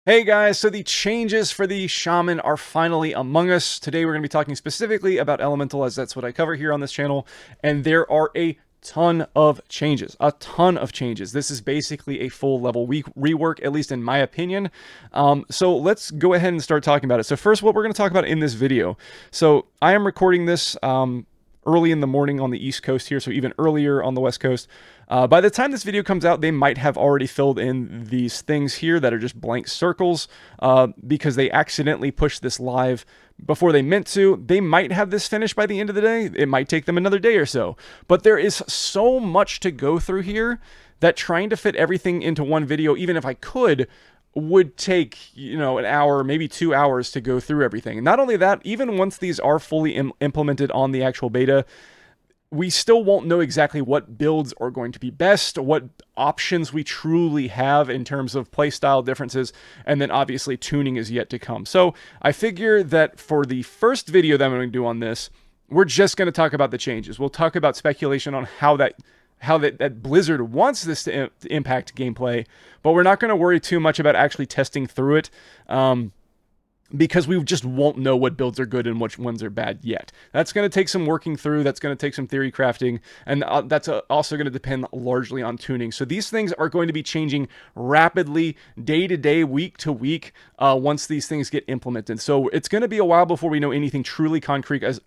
Hey guys, so the changes for the Shaman are finally among us. Today we're going to be talking specifically about Elemental, as that's what I cover here on this channel, and there are a ton of changes. A ton of changes. This is basically a full level rework, at least in my opinion. So let's go ahead and start talking about it. So first, what we're going to talk about in this video. So I am recording this early in the morning on the East Coast here, so even earlier on the West Coast. By the time this video comes out, they might have already filled in these things here that are just blank circles because they accidentally pushed this live before they meant to. They might have this finished by the end of the day. It might take them another day or so. But there is so much to go through here that trying to fit everything into one video, even if I could, would take, an hour, maybe 2 hours to go through everything. And not only that, even once these are fully implemented on the actual beta, we still won't know exactly what builds are going to be best, what options we truly have in terms of playstyle differences, and then obviously tuning is yet to come. So I figure that for the first video that I'm going to do on this, we're just going to talk about the changes. We'll talk about speculation on how that Blizzard wants this to impact gameplay, but we're not going to worry too much about actually testing through it. Because we just won't know what builds are good and which ones are bad yet. That's going to take some working through, that's going to take some theory crafting, and that's also going to depend largely on tuning. So these things are going to be changing rapidly, day to day, week to week, once these things get implemented. So it's going to be a while before we know anything truly concrete as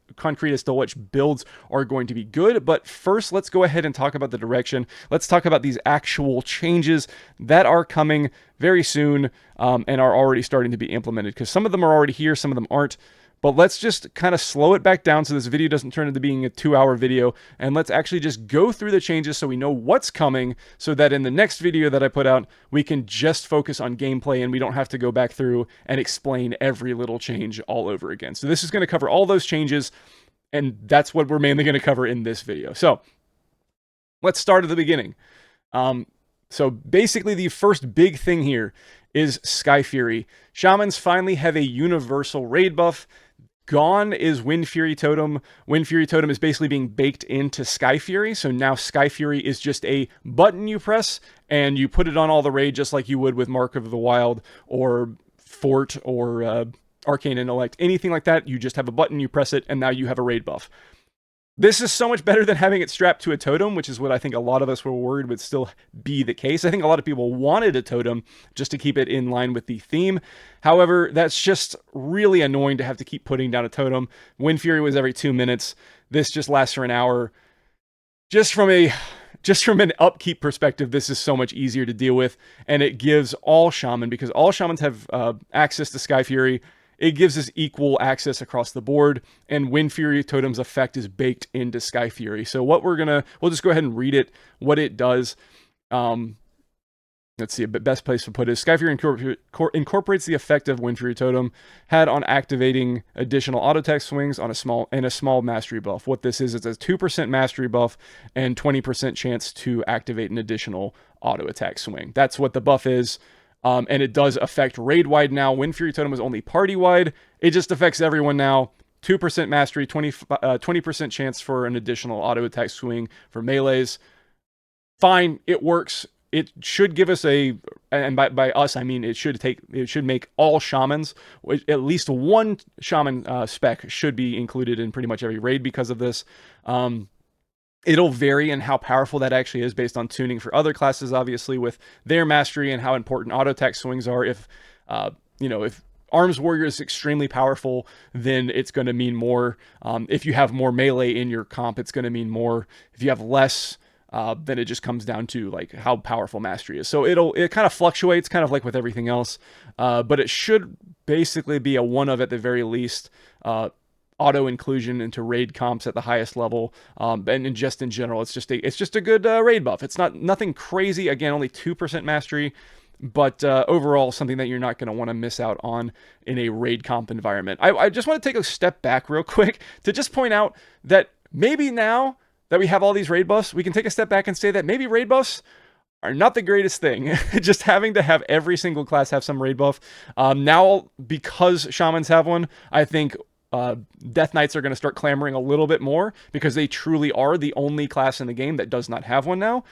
to which builds are going to be good. But first, let's go ahead and talk about the direction. Let's talk about these actual changes that are coming very soon and are already starting to be implemented, because some of them are already here, some of them aren't. But let's just kind of slow it back down so this video doesn't turn into being a 2-hour video, and let's actually just go through the changes so we know what's coming, so that in the next video that I put out, we can just focus on gameplay and we don't have to go back through and explain every little change all over again. So this is going to cover all those changes, and that's what we're mainly going to cover in this video. So let's start at the beginning. So basically the first big thing here is Skyfury. Shamans finally have a universal raid buff. Gone is Wind Fury Totem. Wind Fury Totem is basically being baked into Skyfury. So now Skyfury is just a button you press and you put it on all the raid, just like you would with Mark of the Wild or Fort or Arcane Intellect. Anything like that, you just have a button, you press it, and now you have a raid buff. This is so much better than having it strapped to a totem, which is what I think a lot of us were worried would still be the case. I think a lot of people wanted a totem just to keep it in line with the theme. However, that's just really annoying to have to keep putting down a totem. Wind Fury was every 2 minutes. This just lasts for an hour. Just from an upkeep perspective, this is so much easier to deal with, and it gives all Shaman, because all Shamans have access to Skyfury. It gives us equal access across the board, and Wind Fury Totem's effect is baked into Skyfury. So we'll just go ahead and read it, what it does. Let's see, the best place to put it is Skyfury incorporates the effect of Wind Fury Totem had on activating additional auto attack swings on a small mastery buff. What this is, it's a 2% mastery buff and 20% chance to activate an additional auto attack swing. That's what the buff is. And it does affect raid-wide now. Wind Fury Totem was only party-wide. It just affects everyone now. 2% mastery, 20% chance for an additional auto attack swing for melees. Fine, it works. It should give us and by us I mean it should make all Shamans, at least one Shaman spec should be included in pretty much every raid because of this. It'll vary in how powerful that actually is based on tuning for other classes, obviously, with their mastery and how important auto attack swings are. If Arms Warrior is extremely powerful, then it's going to mean more. If you have more melee in your comp, it's going to mean more. If you have less, then it just comes down to like how powerful mastery is. So it kind of fluctuates, kind of like with everything else, but it should basically be a one of, at the very least, auto inclusion into raid comps at the highest level, and just in general, it's just a good raid buff. It's nothing crazy. Again, only 2% mastery, but overall something that you're not going to want to miss out on in a raid comp environment. I just want to take a step back real quick to just point out that maybe now that we have all these raid buffs, we can take a step back and say that maybe raid buffs are not the greatest thing. Just having to have every single class have some raid buff. Now, because Shamans have one, I think Death Knights are going to start clamoring a little bit more because they truly are the only class in the game that does not have one now.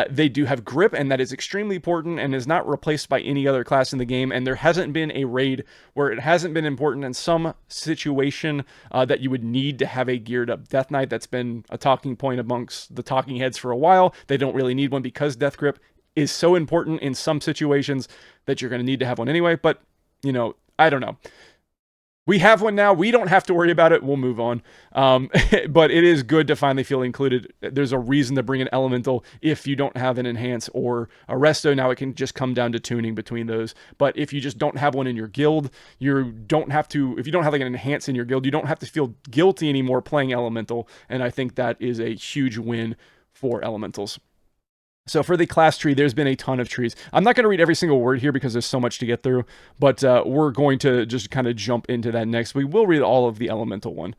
They do have grip, and that is extremely important and is not replaced by any other class in the game. And there hasn't been a raid where it hasn't been important in some situation that you would need to have a geared up Death Knight. That's been a talking point amongst the talking heads for a while. They don't really need one because Death Grip is so important in some situations that you're going to need to have one anyway. But, you know, I don't know. We have one now. We don't have to worry about it. We'll move on. But it is good to finally feel included. There's a reason to bring an elemental if you don't have an enhance or a resto. Now it can just come down to tuning between those. But if you just don't have one in your guild, you don't have to, if you don't have like an enhance in your guild, you don't have to feel guilty anymore playing elemental. And I think that is a huge win for elementals. So for the class tree, there's been a ton of trees. I'm not going to read every single word here because there's so much to get through, but we're going to just kind of jump into that next. We will read all of the elemental one.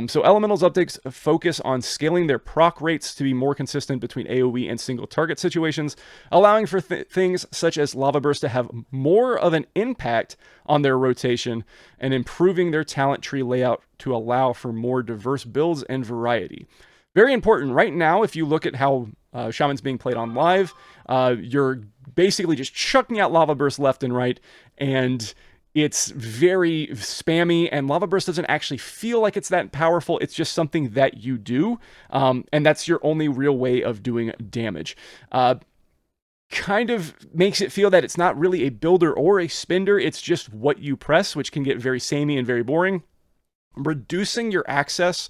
So elementals updates focus on scaling their proc rates to be more consistent between AoE and single target situations, allowing for things such as lava burst to have more of an impact on their rotation and improving their talent tree layout to allow for more diverse builds and variety. Very important. Right now, if you look at how Shaman's being played on live, you're basically just chucking out Lava Burst left and right, and it's very spammy, and Lava Burst doesn't actually feel like it's that powerful. It's just something that you do, and that's your only real way of doing damage. Kind of makes it feel that it's not really a builder or a spender, it's just what you press, which can get very samey and very boring. Reducing your access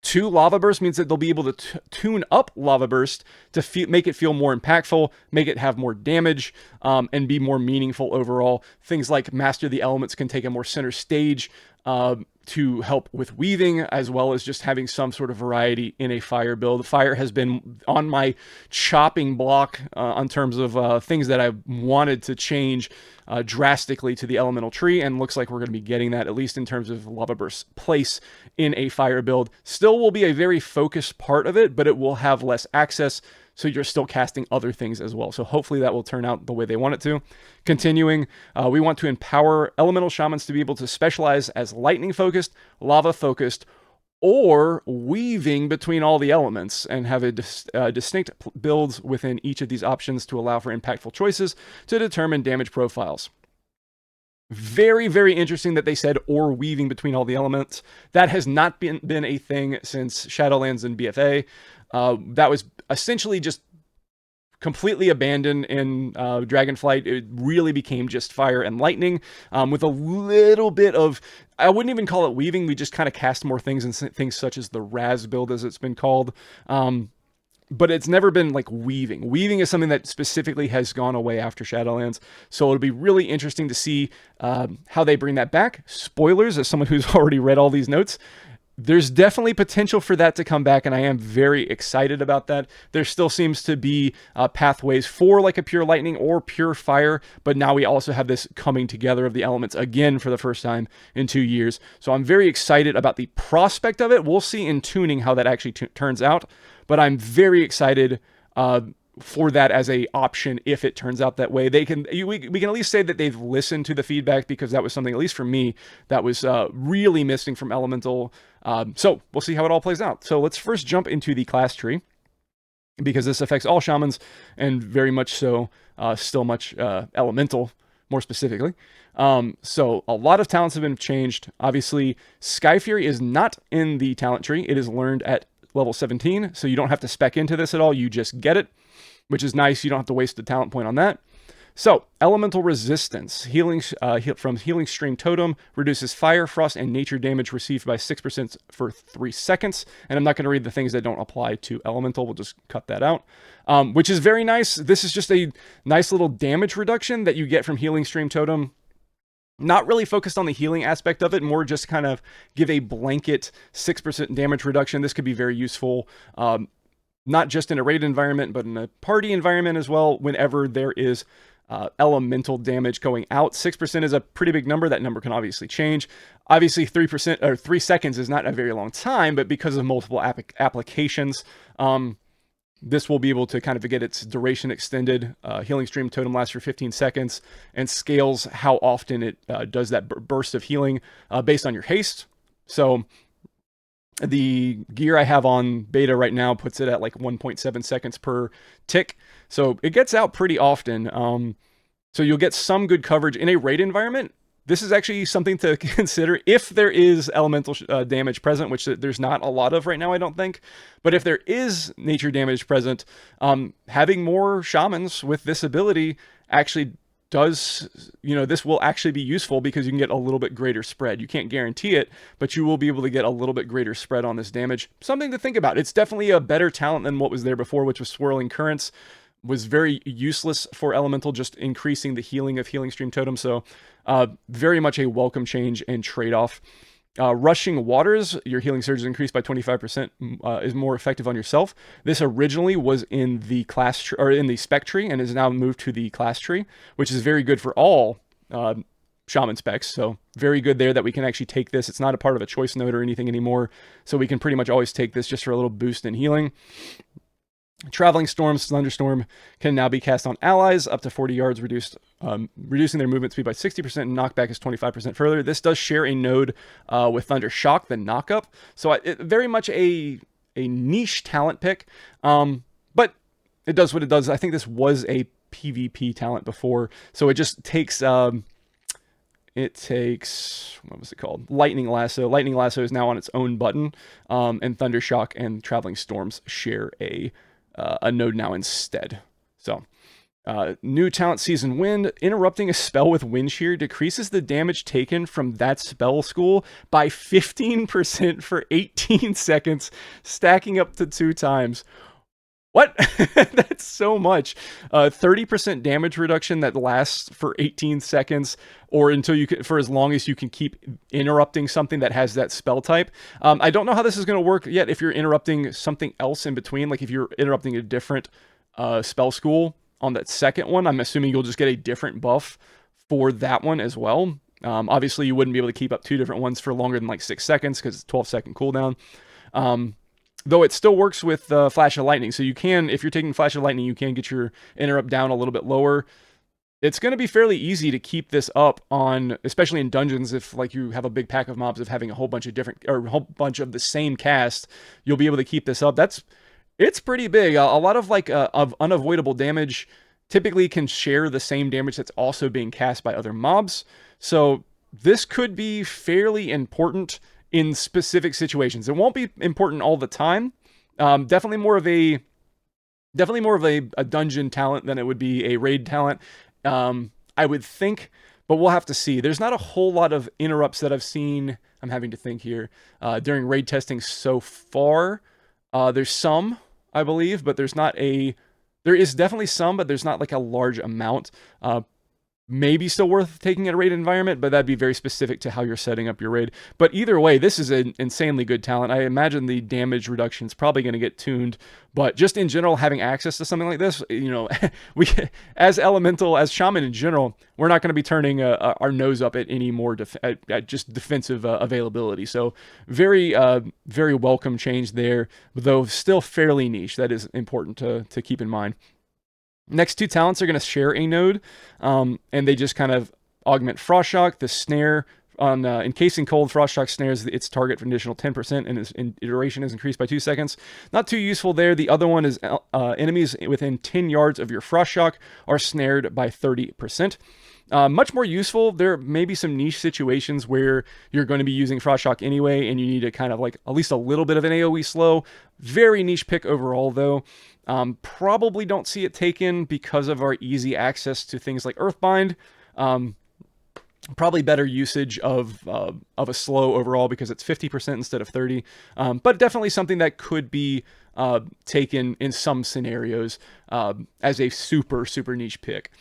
to Lava Burst means that they'll be able to tune up Lava Burst to make it feel more impactful, make it have more damage, and be more meaningful overall. Things like Master the Elements can take a more center stage to help with weaving, as well as just having some sort of variety in a fire build. Fire has been on my chopping block in terms of things that I wanted to change drastically to the elemental tree, and looks like we're going to be getting that, at least in terms of Lava Burst's place in a fire build. Still will be a very focused part of it, but it will have less access, so you're still casting other things as well. So hopefully that will turn out the way they want it to. Continuing, we want to empower elemental shamans to be able to specialize as lightning focused, lava focused, or weaving between all the elements, and have a distinct builds within each of these options to allow for impactful choices to determine damage profiles. Very, very interesting that they said or weaving between all the elements. That has not been a thing since Shadowlands and BFA. That was essentially just completely abandoned in Dragonflight. It really became just fire and lightning, with a little bit of, I wouldn't even call it weaving, we just kind of cast more things, and things such as the Raz build, as it's been called. But it's never been like weaving. Weaving is something that specifically has gone away after Shadowlands. So it'll be really interesting to see how they bring that back. Spoilers, as someone who's already read all these notes, there's definitely potential for that to come back, and I am very excited about that. There still seems to be pathways for like a pure lightning or pure fire, but now we also have this coming together of the elements again for the first time in 2 years. So I'm very excited about the prospect of it. We'll see in tuning how that actually turns out, but I'm very excited for that as a option if it turns out that way. We can at least say that they've listened to the feedback, because that was something, at least for me, that was really missing from Elemental. So we'll see how it all plays out. So let's first jump into the class tree, because this affects all shamans, and very much so still much Elemental more specifically. So a lot of talents have been changed. Obviously, Skyfury is not in the talent tree. It is learned at level 17, so you don't have to spec into this at all. You just get it, which is nice. You don't have to waste a talent point on that. So, elemental resistance. Healing from Healing Stream Totem reduces fire, frost, and nature damage received by 6% for 3 seconds. And I'm not going to read the things that don't apply to elemental. We'll just cut that out, which is very nice. This is just a nice little damage reduction that you get from Healing Stream Totem. Not really focused on the healing aspect of it, more just kind of give a blanket 6% damage reduction. This could be very useful, not just in a raid environment, but in a party environment as well, whenever there is elemental damage going out. 6% is a pretty big number. That number can obviously change. Obviously, 3% or 3 seconds is not a very long time, but because of multiple applications, this will be able to kind of get its duration extended. Healing Stream Totem lasts for 15 seconds and scales how often it does that burst of healing based on your haste. So the gear I have on beta right now puts it at like 1.7 seconds per tick. So it gets out pretty often. So you'll get some good coverage in a raid environment. This is actually something to consider if there is elemental damage present, which there's not a lot of right now, I don't think. But if there is nature damage present, having more shamans with this ability actually does, this will actually be useful because you can get a little bit greater spread. You can't guarantee it, but you will be able to get a little bit greater spread on this damage. Something to think about. It's definitely a better talent than what was there before, which was Swirling Currents. Was very useless for elemental, just increasing the healing of Healing Stream Totem. So very much a welcome change and trade-off. Rushing Waters, your healing surge is increased by 25%, is more effective on yourself. This originally was in the class or in the spec tree and is now moved to the class tree, which is very good for all shaman specs. So very good there that we can actually take this. It's not a part of a choice node or anything anymore. So we can pretty much always take this just for a little boost in healing. Traveling Storms, Thunderstorm can now be cast on allies up to 40 yards, reducing their movement speed by 60%, and knockback is 25% further. This does share a node with Thunder Shock, the knockup. So very much a niche talent pick, but it does what it does. I think this was a PvP talent before, so it just takes... what was it called? Lightning Lasso. Lightning Lasso is now on its own button, and Thunder Shock and Traveling Storms share a node now instead. So, new talent Season Wind. Interrupting a spell with Wind Shear decreases the damage taken from that spell school by 15% for 18 seconds, stacking up to 2 times. What? That's so much. 30% damage reduction that lasts for 18 seconds, or until you can, for as long as you can keep interrupting something that has that spell type. I don't know how this is going to work yet if you're interrupting something else in between, like if you're interrupting a different spell school on that second one. I'm assuming you'll just get a different buff for that one as well. Obviously, you wouldn't be able to keep up 2 different ones for longer than like 6 seconds because it's 12-second cooldown. Though it still works with Flash of Lightning. So you can, if you're taking Flash of Lightning, you can get your interrupt down a little bit lower. It's going to be fairly easy to keep this up on, especially in dungeons, if like you have a big pack of mobs of having a whole bunch of different, or a whole bunch of the same cast, you'll be able to keep this up. It's pretty big. A lot of like of unavoidable damage typically can share the same damage that's also being cast by other mobs. So this could be fairly important in specific situations. It won't be important all the time. Definitely more of a dungeon talent than it would be a raid talent, I would think, but we'll have to see. There's not a whole lot of interrupts that I've seen. I'm having to think here during raid testing so far. There's some, I believe, but there is definitely some, but there's not like a large amount. Maybe still worth taking in a raid environment, but that'd be very specific to how you're setting up your raid. But either way, this is an insanely good talent. I imagine the damage reduction is probably going to get tuned, but just in general, having access to something like this, we, as Elemental, as Shaman in general, we're not going to be turning our nose up at any more at just defensive availability. So very, very welcome change there, though still fairly niche. That is important to keep in mind. Next 2 talents are going to share a node, and they just kind of augment Frost Shock. The snare on encasing cold, Frost Shock snares its target for an additional 10%, and its duration is increased by 2 seconds. Not too useful there. The other one is enemies within 10 yards of your Frost Shock are snared by 30%. Much more useful. There may be some niche situations where you're going to be using Frost Shock anyway, and you need to kind of like at least a little bit of an AoE slow. Very niche pick overall, though. Probably don't see it taken because of our easy access to things like Earthbind. Probably better usage of a slow overall because it's 50% instead of 30. But definitely something that could be taken in some scenarios as a super, super niche pick.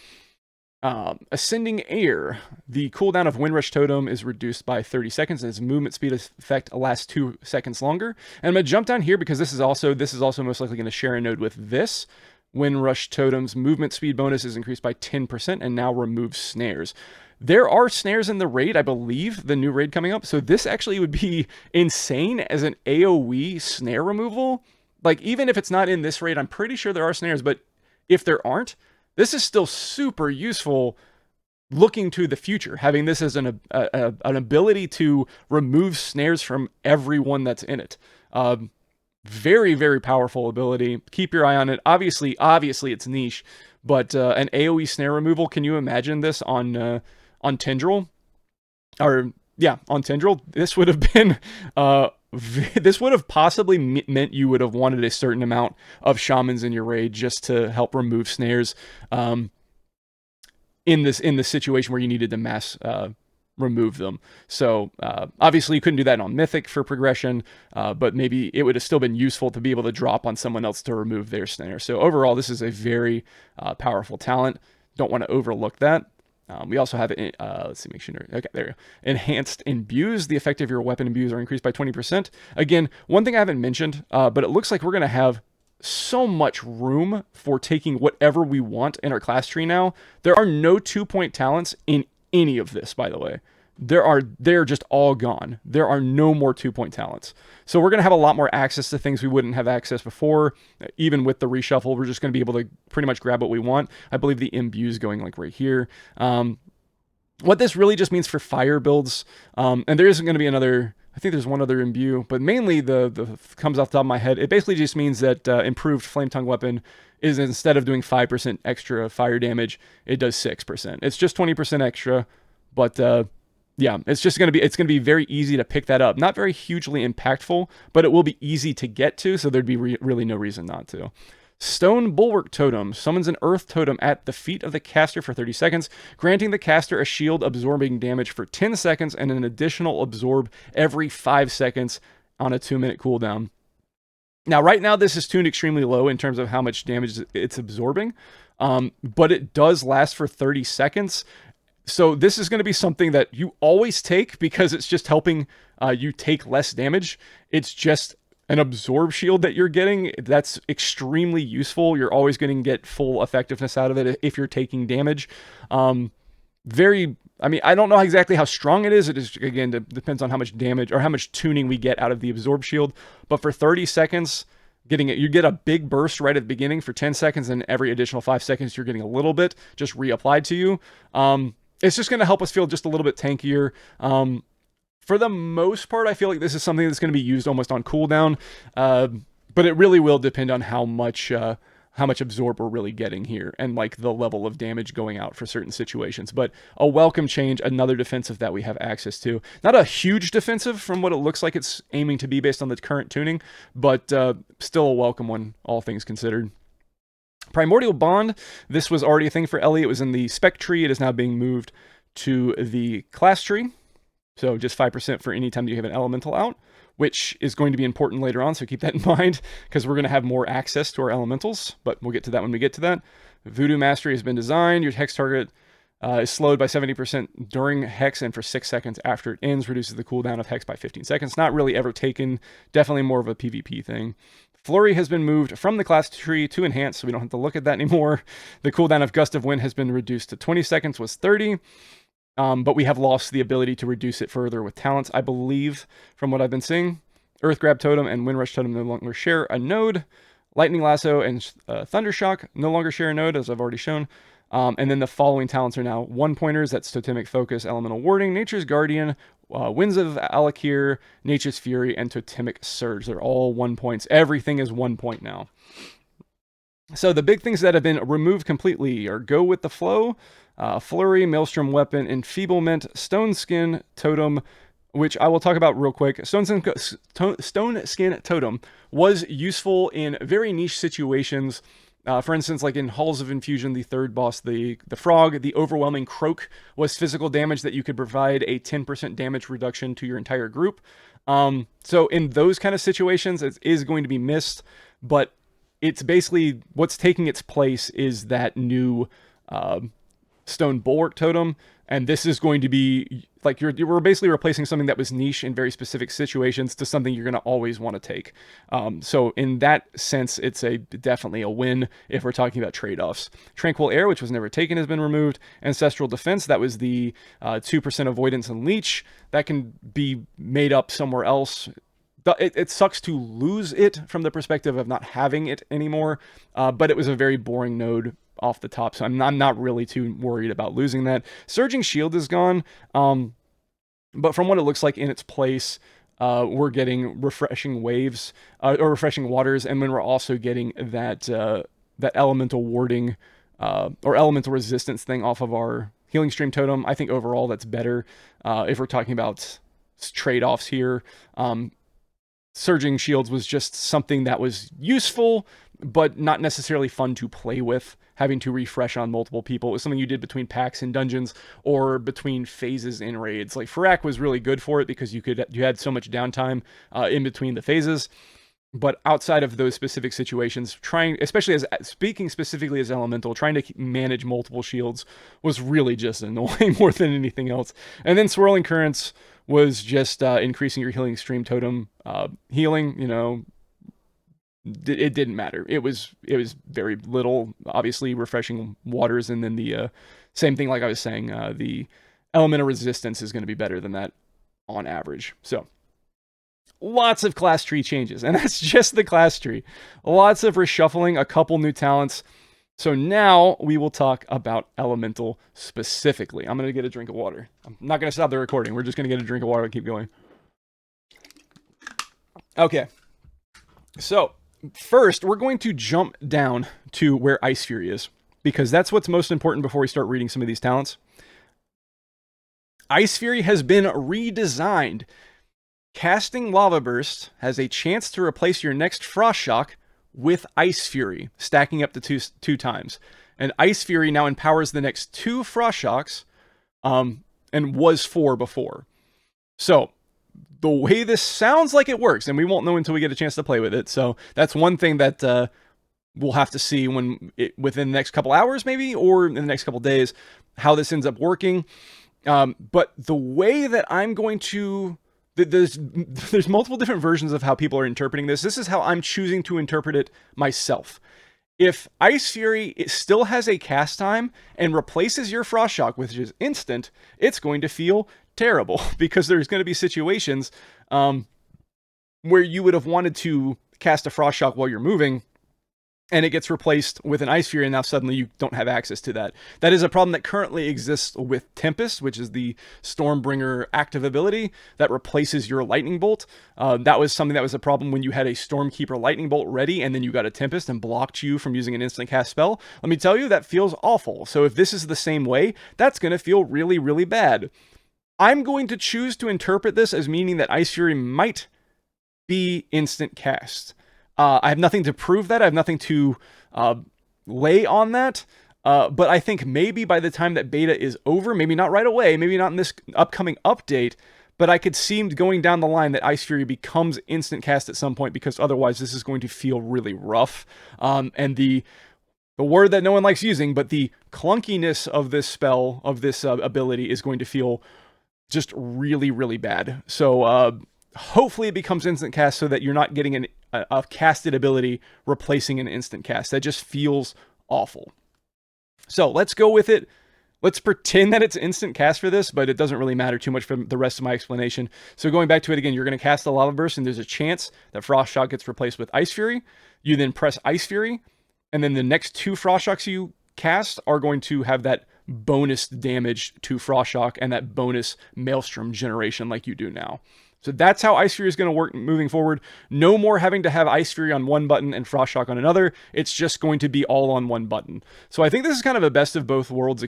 Ascending Air. The cooldown of Windrush Totem is reduced by 30 seconds, and its movement speed effect lasts 2 seconds longer. And I'm going to jump down here because this is also most likely going to share a node with this. Windrush Totem's movement speed bonus is increased by 10% and now removes snares. There are snares in the raid, I believe, the new raid coming up. So this actually would be insane as an AoE snare removal. Like, even if it's not in this raid, I'm pretty sure there are snares, but if there aren't, this is still super useful looking to the future, having this as an ability to remove snares from everyone that's in it. Very, very powerful ability. Keep your eye on it. Obviously it's niche, but an AoE snare removal. Can you imagine this on Tendril? Or yeah, on Tendril, this would have been this would have possibly meant you would have wanted a certain amount of shamans in your raid just to help remove snares. In this situation where you needed to mass remove them. So obviously you couldn't do that on Mythic for progression, but maybe it would have still been useful to be able to drop on someone else to remove their snare. So overall, this is a very powerful talent. Don't want to overlook that. We also have, let's see, make sure, okay, there you go. Enhanced imbues. The effect of your weapon imbues are increased by 20%. Again, one thing I haven't mentioned, but it looks like we're going to have so much room for taking whatever we want in our class tree now. There are no 2-point talents in any of this, by the way. They're just all gone. There are no more 2-point talents. So we're going to have a lot more access to things we wouldn't have access before. Even with the reshuffle, we're just going to be able to pretty much grab what we want. I believe the imbue is going like right here. What this really just means for fire builds, and there isn't going to be another, I think there's one other imbue, but mainly the comes off the top of my head. It basically just means that improved flame tongue weapon is, instead of doing 5% extra fire damage, it does 6%. It's just 20% extra, but yeah, it's going to be very easy to pick that up. Not very hugely impactful, but it will be easy to get to, so there'd be really no reason not to. Stone Bulwark Totem summons an earth totem at the feet of the caster for 30 seconds, granting the caster a shield absorbing damage for 10 seconds and an additional absorb every 5 seconds on a 2-minute cooldown. Now, right now, this is tuned extremely low in terms of how much damage it's absorbing, but it does last for 30 seconds. So this is going to be something that you always take because it's just helping you take less damage. It's just an absorb shield that you're getting. That's extremely useful. You're always going to get full effectiveness out of it if you're taking damage. I mean, I don't know exactly how strong it is. It is, again, depends on how much damage or how much tuning we get out of the absorb shield. But for 30 seconds, you get a big burst right at the beginning for 10 seconds, and every additional 5 seconds, you're getting a little bit just reapplied to you. It's just going to help us feel just a little bit tankier. For the most part, I feel like this is something that's going to be used almost on cooldown, but it really will depend on how much absorb we're really getting here and like the level of damage going out for certain situations. But a welcome change, another defensive that we have access to. Not a huge defensive from what it looks like it's aiming to be based on the current tuning, but still a welcome one, all things considered. Primordial Bond, this was already a thing for Ellie. It was in the spec tree. It is now being moved to the class tree. So just 5% for any time you have an elemental out, which is going to be important later on, so keep that in mind, because we're going to have more access to our elementals, but we'll get to that when we get to that. Voodoo Mastery has been designed. Your hex target is slowed by 70% during hex and for 6 seconds after it ends, reduces the cooldown of hex by 15 seconds. Not really ever taken, definitely more of a PvP thing. Flurry has been moved from the class tree to enhance, so we don't have to look at that anymore. The cooldown of Gust of Wind has been reduced to 20 seconds, was 30. But we have lost the ability to reduce it further with talents, I believe, from what I've been seeing. Earth Grab Totem and Wind Rush Totem no longer share a node. Lightning Lasso and Thunder Shock no longer share a node, as I've already shown. And then the following talents are now 1-pointers. That's Totemic Focus, Elemental Warding, Nature's Guardian, Winds of Alakir, Nature's Fury, and Totemic Surge. They're all 1 points. Everything is 1 point now. So the big things that have been removed completely are Go With The Flow, Flurry, Maelstrom Weapon, Enfeeblement, Stone Skin Totem, which I will talk about real quick. Stone Skin Totem was useful in very niche situations. For instance, like in Halls of Infusion, the third boss, the frog, the overwhelming croak was physical damage that you could provide a 10% damage reduction to your entire group. So in those kind of situations, it is going to be missed, but it's basically what's taking its place is that new Stone Bulwark Totem, and this is going to be like we're basically replacing something that was niche in very specific situations to something you're going to always want to take. So in that sense, it's definitely a win if we're talking about trade-offs. Tranquil Air, which was never taken, has been removed. Ancestral Defense, that was the 2% avoidance and leech. That can be made up somewhere else. It sucks to lose it from the perspective of not having it anymore, but it was a very boring node off the top, so I'm not really too worried about losing that. Surging Shield is gone, but from what it looks like in its place, we're getting refreshing waves, or refreshing waters, and then we're also getting that elemental warding, or elemental resistance thing off of our healing stream totem. I think overall that's better, if we're talking about trade-offs here. Surging Shields was just something that was useful, but not necessarily fun to play with, having to refresh on multiple people. It was something you did between packs and dungeons, or between phases in raids. Like, Farak was really good for it because you had so much downtime in between the phases. But outside of those specific situations, especially speaking specifically as Elemental, trying to manage multiple shields was really just annoying more than anything else. And then Swirling Currents was just increasing your healing stream totem healing. It didn't matter. It was very little. Obviously, refreshing waters, and then the same thing, like I was saying, the elemental resistance is going to be better than that on average. So lots of class tree changes, and that's just the class tree. Lots of reshuffling, a couple new talents. So now we will talk about Elemental specifically. I'm going to get a drink of water. I'm not going to stop the recording. We're just going to get a drink of water and keep going. Okay. So first, we're going to jump down to where Ice Fury is, because that's what's most important before we start reading some of these talents. Ice Fury has been redesigned. Casting Lava Burst has a chance to replace your next Frost Shock with Ice Fury, stacking up to two times. And Ice Fury now empowers the next 2 Frost Shocks, and was 4 before. So the way this sounds like it works, and we won't know until we get a chance to play with it. So that's one thing that we'll have to see within the next couple hours, maybe, or in the next couple days, how this ends up working. But the way that I'm going to... There's multiple different versions of how people are interpreting this. This is how I'm choosing to interpret it myself. If Ice Fury still has a cast time and replaces your Frost Shock, which is instant, it's going to feel terrible, because there's going to be situations where you would have wanted to cast a Frost Shock while you're moving, and it gets replaced with an Ice Fury, and now suddenly you don't have access to that. That is a problem that currently exists with Tempest, which is the Stormbringer active ability that replaces your Lightning Bolt. That was something that was a problem when you had a Stormkeeper Lightning Bolt ready, and then you got a Tempest and blocked you from using an instant cast spell. Let me tell you, that feels awful. So if this is the same way, that's going to feel really, really bad. I'm going to choose to interpret this as meaning that Ice Fury might be instant cast. I have nothing to prove that. I have nothing to lay on that. But I think maybe by the time that beta is over, maybe not right away, maybe not in this upcoming update, but I could see going down the line that Ice Fury becomes instant cast at some point, because otherwise this is going to feel really rough. And the word that no one likes using, but the clunkiness of this spell, of this ability, is going to feel just really, really bad. So hopefully it becomes instant cast so that you're not getting a casted ability replacing an instant cast. That just feels awful. So let's go with it. Let's pretend that it's instant cast for this, but it doesn't really matter too much for the rest of my explanation. So going back to it again, you're going to cast the Lava Burst, and there's a chance that Frost Shock gets replaced with Ice Fury. You then press Ice Fury, and then the next 2 Frost Shocks you cast are going to have that bonus damage to Frost Shock and that bonus Maelstrom generation like you do now. So that's how Ice Fury is going to work moving forward. No more having to have Ice Fury on one button and Frost Shock on another. It's just going to be all on one button. So I think this is kind of a best of both worlds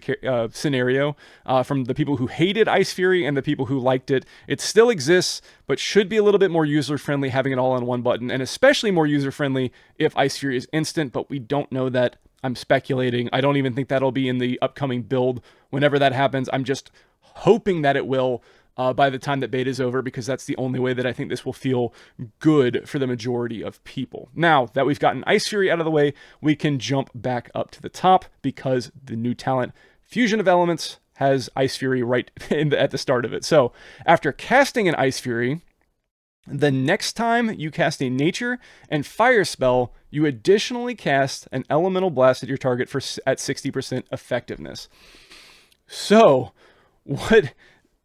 scenario from the people who hated Ice Fury and the people who liked it. It still exists, but should be a little bit more user-friendly having it all on one button, and especially more user-friendly if Ice Fury is instant, but we don't know that. I'm speculating. I don't even think that'll be in the upcoming build. Whenever that happens, I'm just hoping that it will by the time that beta is over, because that's the only way that I think this will feel good for the majority of people. Now that we've gotten Ice Fury out of the way, we can jump back up to the top, because the new talent, Fusion of Elements, has Ice Fury right at the start of it. So after casting an Ice Fury, the next time you cast a Nature and Fire spell, you additionally cast an Elemental Blast at your target at 60% effectiveness. So what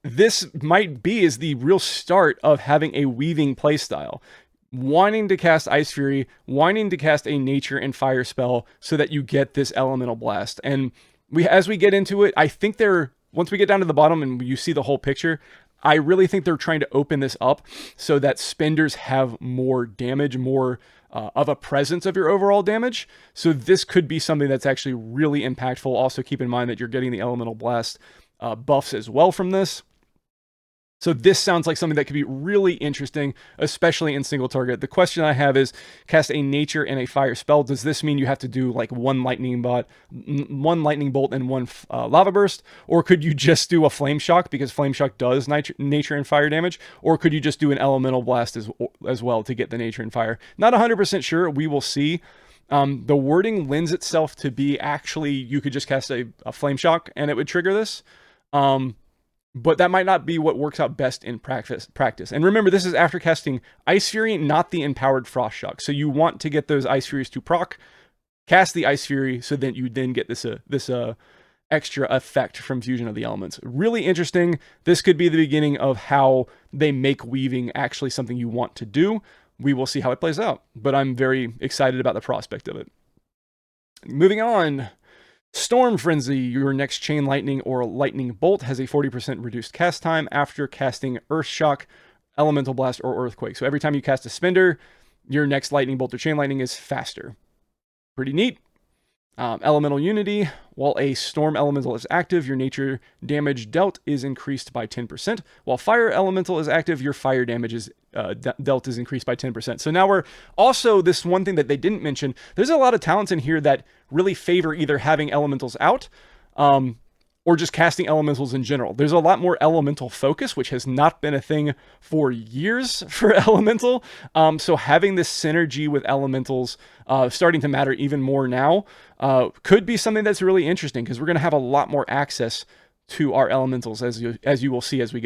this might be is the real start of having a weaving playstyle. wanting to cast Ice Fury, wanting to cast a nature and fire spell so that you get this elemental blast. And as we get into it, I think once we get down to the bottom and you see the whole picture, I really think they're trying to open this up so that spenders have more damage, more of a presence of your overall damage. So this could be something that's actually really impactful. Also keep in mind that you're getting the elemental blast buffs as well from this. So this sounds like something that could be really interesting, especially in single target. The question I have is, cast a nature and a fire spell. Does this mean you have to do like one lightning bolt and one lava burst? Or could you just do a flame shock, because flame shock does nature and fire damage? Or could you just do an elemental blast as well to get the nature and fire? Not 100% sure. We will see. The wording lends itself to be actually you could just cast a flame shock and it would trigger this. But that might not be what works out best in practice. And remember, this is after casting Ice Fury, not the empowered Frost Shock. So you want to get those Ice Furies to proc, cast the Ice Fury, so that you then get this extra effect from Fusion of the Elements. Really interesting. This could be the beginning of how they make weaving actually something you want to do. We will see how it plays out, but I'm very excited about the prospect of it. Moving on. Storm Frenzy, your next Chain Lightning or Lightning Bolt has a 40% reduced cast time after casting Earth Shock, Elemental Blast, or Earthquake. So every time you cast a spender, your next Lightning Bolt or Chain Lightning is faster. Pretty neat. Elemental Unity, while a Storm Elemental is active, your nature damage dealt is increased by 10%. While Fire Elemental is active, your fire damage is dealt is increased by 10%. So now we're also, this one thing that they didn't mention, there's a lot of talents in here that really favor either having elementals out, or just casting elementals in general. There's a lot more elemental focus, which has not been a thing for years for elemental. So having this synergy with elementals starting to matter even more now could be something that's really interesting, because we're going to have a lot more access to our elementals, as you will see as we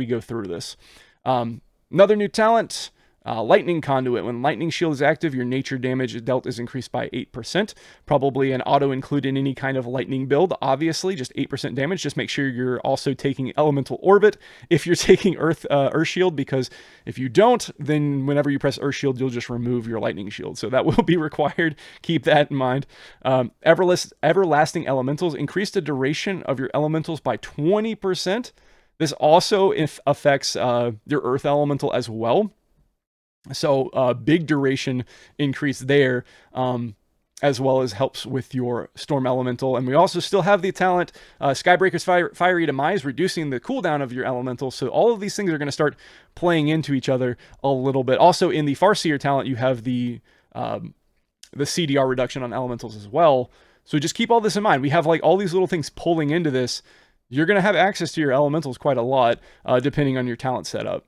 go through this. Another new talent. Lightning Conduit. When Lightning Shield is active, your nature damage dealt is increased by 8%. Probably an auto include in any kind of lightning build. Obviously, just 8% damage. Just make sure you're also taking Elemental Orbit if you're taking Earth Shield, because if you don't, then whenever you press Earth Shield, you'll just remove your Lightning Shield. So that will be required. Keep that in mind. Everlasting Elementals. Increase the duration of your Elementals by 20%. This also affects your Earth Elemental as well. So big duration increase there, as well as helps with your Storm Elemental. And we also still have the talent Skybreaker's Fiery Demise, reducing the cooldown of your Elemental. So all of these things are going to start playing into each other a little bit. Also in the Farseer talent, you have the CDR reduction on Elementals as well. So just keep all this in mind. We have like all these little things pulling into this. You're going to have access to your Elementals quite a lot, depending on your talent setup.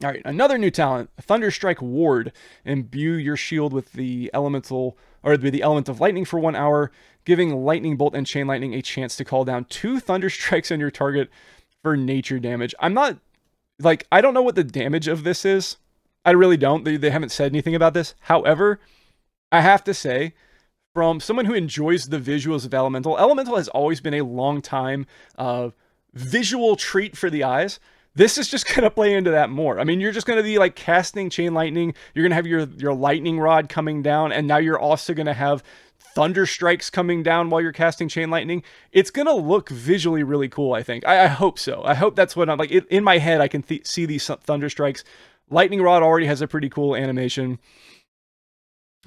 All right, another new talent, Thunderstrike Ward. Imbue your shield with the elemental, or with the element of lightning for 1 hour, giving Lightning Bolt and Chain Lightning a chance to call down 2 Thunderstrikes on your target for nature damage. I don't know what the damage of this is. I really don't. They haven't said anything about this. However, I have to say, from someone who enjoys the visuals of Elemental has always been a long time visual treat for the eyes. This is just going to play into that more. I mean, you're just going to be like casting Chain Lightning. You're going to have your Lightning Rod coming down, and now you're also going to have Thunder Strikes coming down while you're casting Chain Lightning. It's going to look visually really cool, I think. I hope so. I hope that's what I'm like. In my head, I can see these Thunder Strikes. Lightning Rod already has a pretty cool animation.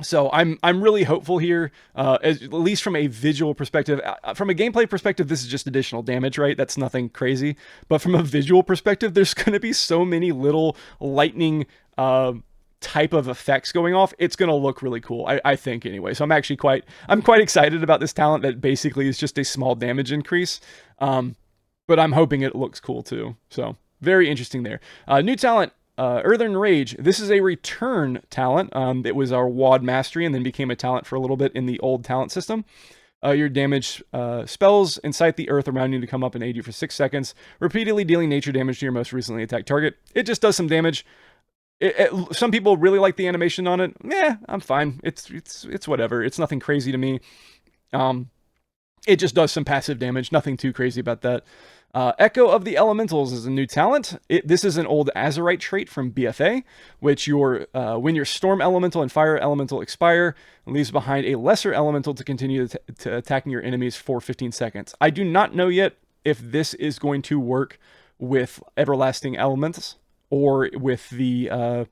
So I'm really hopeful here, at least from a visual perspective. From a gameplay perspective, this is just additional damage, right? That's nothing crazy. But from a visual perspective, there's going to be so many little lightning type of effects going off. It's going to look really cool, I think, anyway. So I'm quite excited about this talent that basically is just a small damage increase. But I'm hoping it looks cool too. So very interesting there. New talent. Earthen Rage. This is a return talent. It was our WAD Mastery and then became a talent for a little bit in the old talent system. Your damage spells incite the earth around you to come up and aid you for 6 seconds, repeatedly dealing nature damage to your most recently attacked target. It just does some damage. Some people really like the animation on it. I'm fine. It's whatever. It's nothing crazy to me. It just does some passive damage. Nothing too crazy about that. Echo of the Elementals is a new talent. This is an old Azurite trait from BFA, which when your Storm Elemental and Fire Elemental expire, leaves behind a lesser elemental to continue to attacking your enemies for 15 seconds. I do not know yet if this is going to work with Everlasting Elements or with the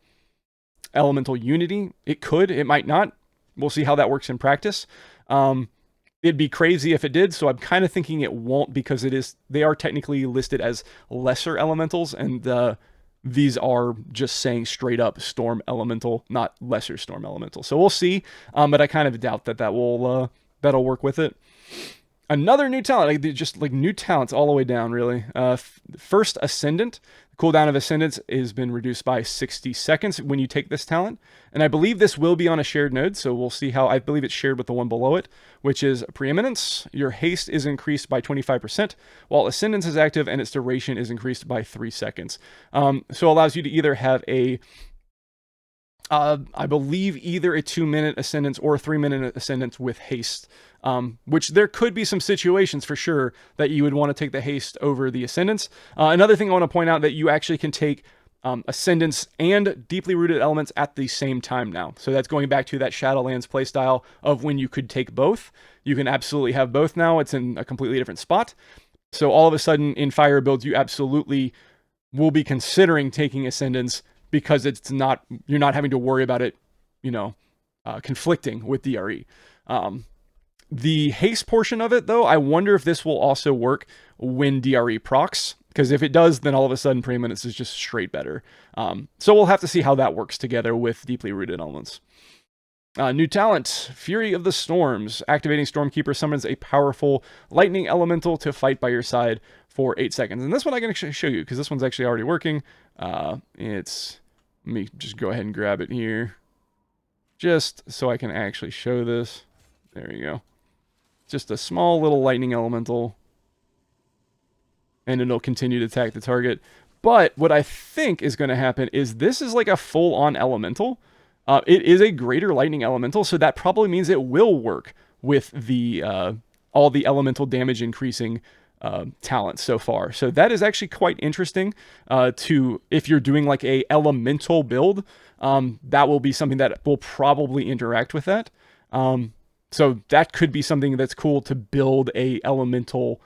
Elemental Unity. It could, it might not. We'll see how that works in practice. It'd be crazy if it did, so I'm kind of thinking it won't, because they are technically listed as lesser elementals, and these are just saying straight up Storm Elemental, not lesser Storm Elemental. So we'll see, but I kind of doubt that that'll work with it. Another new talent, just like new talents all the way down, really. First Ascendant. The cooldown of Ascendance has been reduced by 60 seconds when you take this talent. And I believe this will be on a shared node, so we'll see how. I believe it's shared with the one below it, which is Preeminence. Your haste is increased by 25%, while Ascendance is active and its duration is increased by 3 seconds. So it allows you to either have I believe either a 2-minute Ascendance or a 3-minute Ascendance with haste. Which there could be some situations for sure that you would want to take the haste over the Ascendance. Another thing I want to point out, that you actually can take Ascendance and Deeply Rooted Elements at the same time now. So that's going back to that Shadowlands playstyle of when you could take both. You can absolutely have both now. It's in a completely different spot. So all of a sudden in Fire builds, you absolutely will be considering taking Ascendance, because you're not having to worry about it, conflicting with DRE. The haste portion of it, though, I wonder if this will also work when DRE procs, because if it does, then all of a sudden Preeminence is just straight better. So we'll have to see how that works together with Deeply Rooted Elements. New talent, Fury of the Storms. Activating Stormkeeper summons a powerful lightning elemental to fight by your side for 8 seconds. And this one I can actually show you, because this one's actually already working. Let me just go ahead and grab it here, just so I can actually show this. There you go. Just a small little lightning elemental, and it'll continue to attack the target. But what I think is going to happen is this is like a full-on elemental. It is a greater lightning elemental, so that probably means it will work with the all the elemental damage increasing talents so far. So that is actually quite interesting if you're doing like a elemental build. That will be something that will probably interact with that. So that could be something that's cool to build a elemental,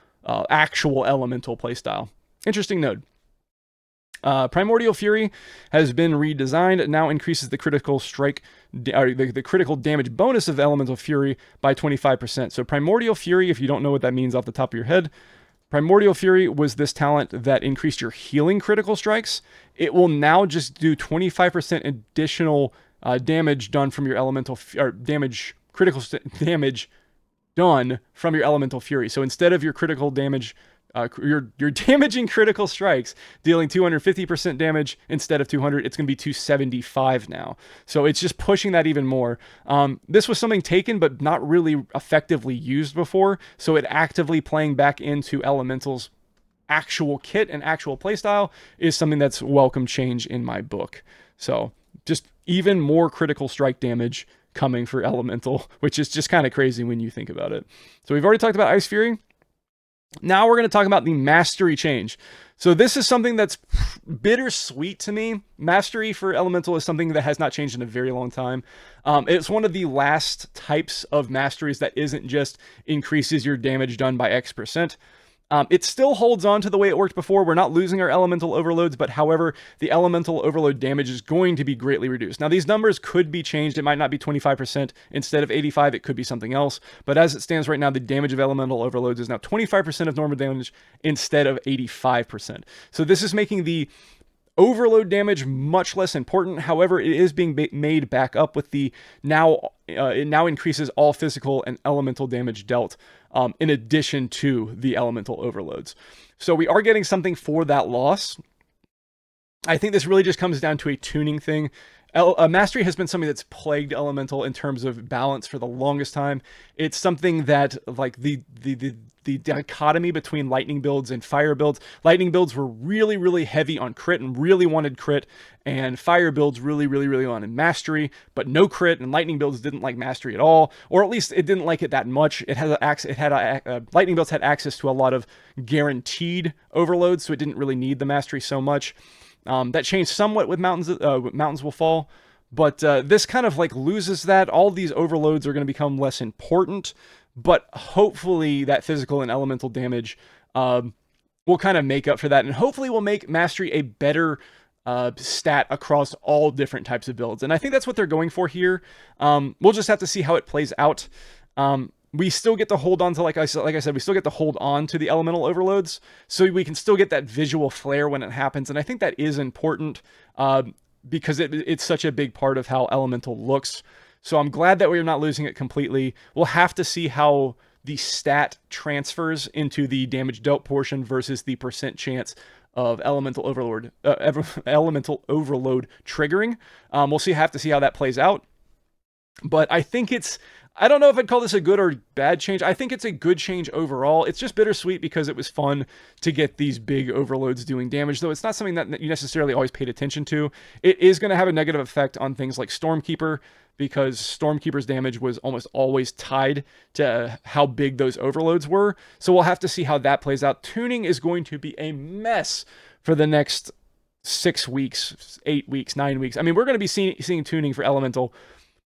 actual elemental playstyle. Interesting node. Primordial Fury has been redesigned. It now increases the critical strike, the critical damage bonus of Elemental Fury by 25%. So Primordial Fury, if you don't know what that means off the top of your head, Primordial Fury was this talent that increased your healing critical strikes. It will now just do 25% additional damage done from your critical damage done from your Elemental Fury. So instead of your critical damage, you're damaging critical strikes, dealing 250% damage instead of 200, it's going to be 275 now. So it's just pushing that even more. This was something taken but not really effectively used before, so it actively playing back into Elemental's actual kit and actual playstyle is something that's welcome change in my book. So just even more critical strike damage coming for Elemental, which is just kind of crazy when you think about it. So we've already talked about Ice Fury. Now we're going to talk about the Mastery change. So this is something that's bittersweet to me. Mastery for Elemental is something that has not changed in a very long time. It's one of the last types of Masteries that isn't just increases your damage done by X%. It still holds on to the way it worked before. We're not losing our elemental overloads, but however, the elemental overload damage is going to be greatly reduced. Now, these numbers could be changed. It might not be 25% instead of 85. It could be something else. But as it stands right now, the damage of elemental overloads is now 25% of normal damage instead of 85%. So this is making the overload damage much less important. However, it is being made back up with the it now increases all physical and elemental damage dealt in addition to the elemental overloads. So we are getting something for that loss. I think this really just comes down to a tuning thing. Mastery has been something that's plagued Elemental in terms of balance for the longest time. It's something that, like, the dichotomy between lightning builds and fire builds. Lightning builds were really, really heavy on crit and really wanted crit, and fire builds really, really, really wanted mastery, but no crit. And lightning builds didn't like mastery at all, or at least it didn't like it that much. Lightning builds had access to a lot of guaranteed overloads, so it didn't really need the mastery so much. That changed somewhat with Mountains Will Fall, but this kind of like loses that. All these overloads are going to become less important, but hopefully that physical and elemental damage will kind of make up for that, and hopefully will make mastery a better stat across all different types of builds. And I think that's what they're going for here. We'll just have to see how it plays out. We still get to hold on to, like I said, we still get to hold on to the elemental overloads, so we can still get that visual flair when it happens. And I think that is important because it's such a big part of how elemental looks. So I'm glad that we're not losing it completely. We'll have to see how the stat transfers into the damage dealt portion versus the percent chance of elemental overload triggering. We'll have to see how that plays out. But I think I don't know if I'd call this a good or bad change. I think it's a good change overall. It's just bittersweet because it was fun to get these big overloads doing damage, though it's not something that you necessarily always paid attention to. It is going to have a negative effect on things like Stormkeeper, because Stormkeeper's damage was almost always tied to how big those overloads were. So we'll have to see how that plays out. Tuning is going to be a mess for the next 6 weeks, 8 weeks, 9 weeks. I mean, we're going to be seeing tuning for Elemental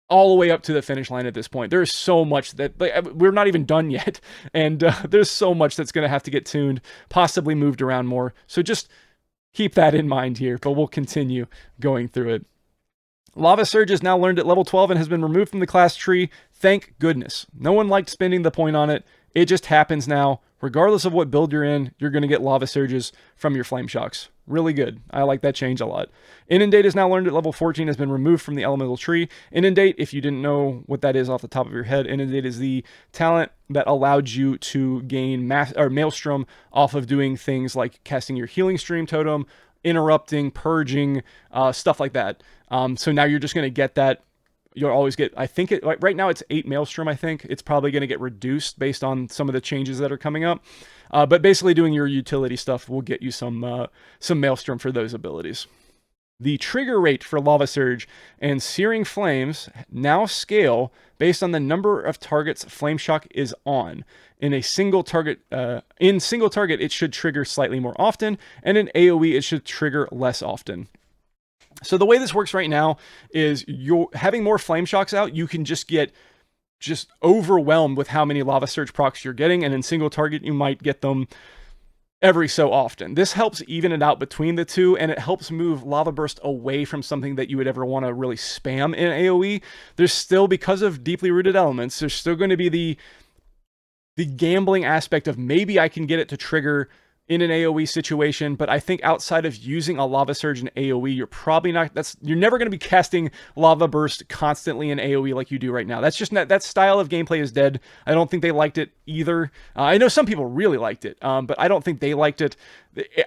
all the way up to the finish line at this point. There's so much that, like, we're not even done yet. And there's so much that's going to have to get tuned, possibly moved around more. So just keep that in mind here, but we'll continue going through it. Lava Surge is now learned at level 12 and has been removed from the class tree. Thank goodness. No one liked spending the point on it. It just happens now. Regardless of what build you're in, you're going to get Lava Surges from your Flame Shocks. Really good. I like that change a lot. Inundate is now learned at level 14, has been removed from the elemental tree. Inundate, if you didn't know what that is off the top of your head, Inundate is the talent that allowed you to gain Maelstrom off of doing things like casting your Healing Stream Totem, interrupting, purging, stuff like that. So now you're just going to get that. You'll always get, I think right now it's 8 Maelstrom, I think. It's probably going to get reduced based on some of the changes that are coming up. But basically doing your utility stuff will get you some Maelstrom for those abilities. The trigger rate for Lava Surge and Searing Flames now scale based on the number of targets Flame Shock is on. In single target, it should trigger slightly more often, and in AoE, it should trigger less often. So the way this works right now is you're having more Flame Shocks out, you can just get overwhelmed with how many Lava Surge procs you're getting, and in single target, you might get them every so often. This helps even it out between the two, and it helps move Lava Burst away from something that you would ever want to really spam in AoE. There's still, because of deeply rooted elements, there's still going to be the gambling aspect of maybe I can get it to trigger in an AoE situation, but I think outside of using a Lava Surge in AoE, you're never going to be casting Lava Burst constantly in AoE like you do right now. That's just not, that style of gameplay is dead. I don't think they liked it either. I know some people really liked it, but I don't think they liked it.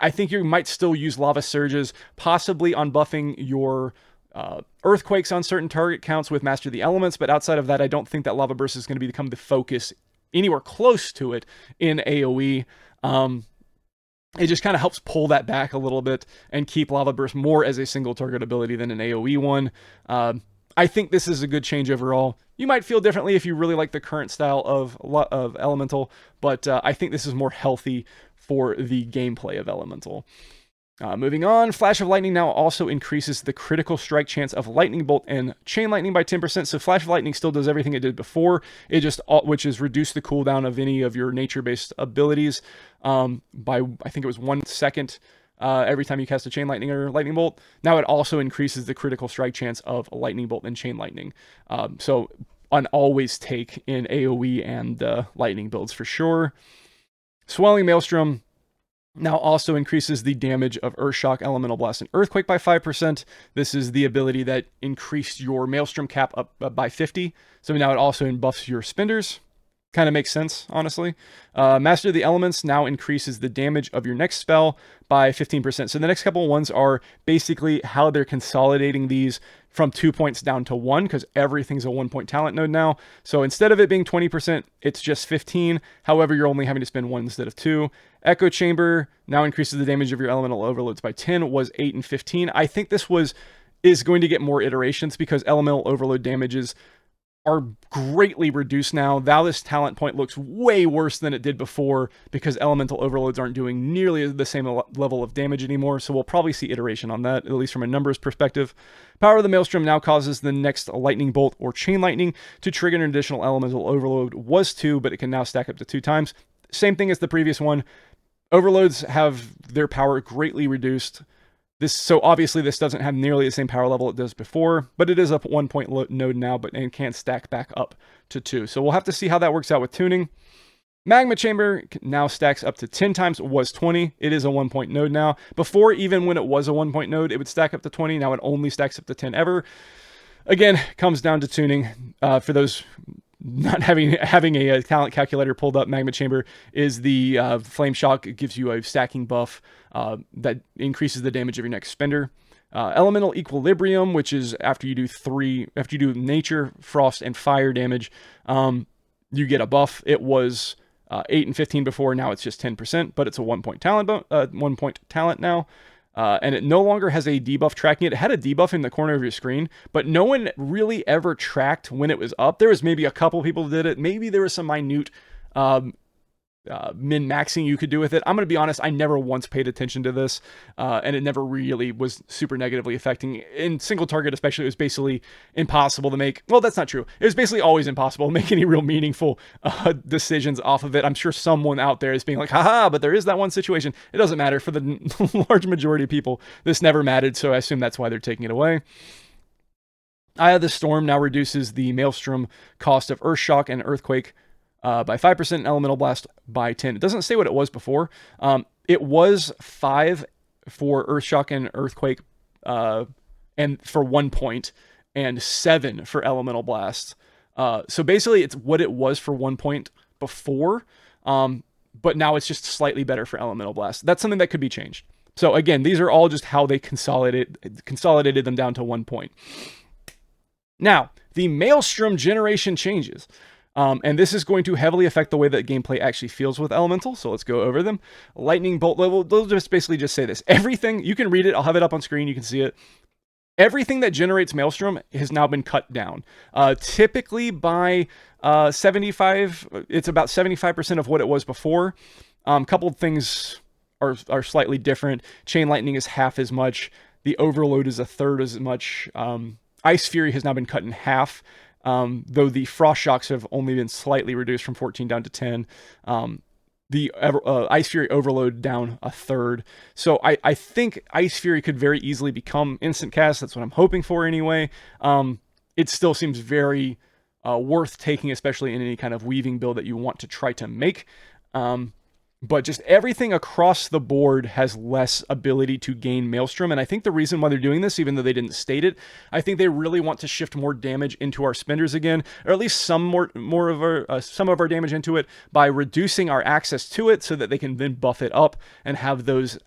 I think you might still use Lava Surges, possibly on buffing your Earthquakes on certain target counts with Master the Elements, but outside of that, I don't think that Lava Burst is going to become the focus anywhere close to it in AoE. It just kind of helps pull that back a little bit and keep Lava Burst more as a single target ability than an AoE one. I think this is a good change overall. You might feel differently if you really like the current style of Elemental, but I think this is more healthy for the gameplay of Elemental. Moving on, Flash of Lightning now also increases the critical strike chance of Lightning Bolt and Chain Lightning by 10%. So Flash of Lightning still does everything it did before, which is reduce the cooldown of any of your nature-based abilities by, I think it was 1 second every time you cast a Chain Lightning or Lightning Bolt. Now it also increases the critical strike chance of Lightning Bolt and Chain Lightning. So an always take in AoE and Lightning builds for sure. Swelling Maelstrom now also increases the damage of Earthshock, Elemental Blast, and Earthquake by 5%. This is the ability that increased your Maelstrom cap up by 50. So now it also buffs your Spinders. Kind of makes sense, honestly. Master of the Elements now increases the damage of your next spell by 15%. So the next couple of ones are basically how they're consolidating these from 2 points down to 1, because everything's a 1-point talent node now. So instead of it being 20%, it's just 15. However, you're only having to spend 1 instead of 2. Echo Chamber now increases the damage of your elemental overloads by 10, was 8 and 15. I think this is going to get more iterations because elemental overload damages are greatly reduced now. This talent point looks way worse than it did before because elemental overloads aren't doing nearly the same level of damage anymore. So we'll probably see iteration on that, at least from a numbers perspective. Power of the Maelstrom now causes the next lightning bolt or chain lightning to trigger an additional elemental overload. Was 2, but it can now stack up to 2 times. Same thing as the previous one. Overloads have their power greatly reduced. So obviously this doesn't have nearly the same power level it does before, but it is a 1-point node now, and can stack back up to 2. So we'll have to see how that works out with tuning. Magma Chamber now stacks up to 10 times. It was 20. It is a 1-point node now. Before, even when it was a 1-point node, it would stack up to 20. Now it only stacks up to 10 ever. Again, comes down to tuning. For those not having a talent calculator pulled up, Magma Chamber is the Flame Shock. It gives you a stacking buff that increases the damage of your next spender. Elemental Equilibrium, which is after you do Nature, Frost, and Fire damage, you get a buff. It was 8 and 15 before. Now it's just 10%, but it's a 1-point talent. 1-point talent now. And it no longer has a debuff tracking it. It had a debuff in the corner of your screen, but no one really ever tracked when it was up. There was maybe a couple people who did it. Maybe there was some minute min-maxing you could do with it. I'm going to be honest, I never once paid attention to this, and it never really was super negatively affecting. In single target especially, it was basically impossible to make. Well, that's not true. It was basically always impossible to make any real meaningful decisions off of it. I'm sure someone out there is being like, haha, but there is that one situation. It doesn't matter. For the large majority of people, this never mattered, so I assume that's why they're taking it away. Eye of the Storm now reduces the Maelstrom cost of Earthshock and Earthquake by 5%, and Elemental Blast by 10. It doesn't say what it was before. It was 5 for Earthshock and Earthquake, and for 1 point, and 7 for Elemental Blast. So basically, it's what it was for 1 point before, but now it's just slightly better for Elemental Blast. That's something that could be changed. So again, these are all just how they consolidated them down to 1 point. Now, the Maelstrom generation changes. And this is going to heavily affect the way that gameplay actually feels with Elemental, so let's go over them. Lightning Bolt level, they'll just basically just say this. Everything, you can read it, I'll have it up on screen, you can see it. Everything that generates Maelstrom has now been cut down. Typically by 75, it's about 75% of what it was before. Couple of things are slightly different. Chain Lightning is half as much. The Overload is a third as much. Ice Fury has now been cut in half. Though the Frost Shocks have only been slightly reduced from 14 down to 10. The Ice Fury Overload down a third. So I think Ice Fury could very easily become instant cast. That's what I'm hoping for anyway. It still seems very worth taking, especially in any kind of weaving build that you want to try to make. But just everything across the board has less ability to gain Maelstrom. And I think the reason why they're doing this, even though they didn't state it, I think they really want to shift more damage into our spenders again, or at least some of our damage into it by reducing our access to it so that they can then buff it up and have those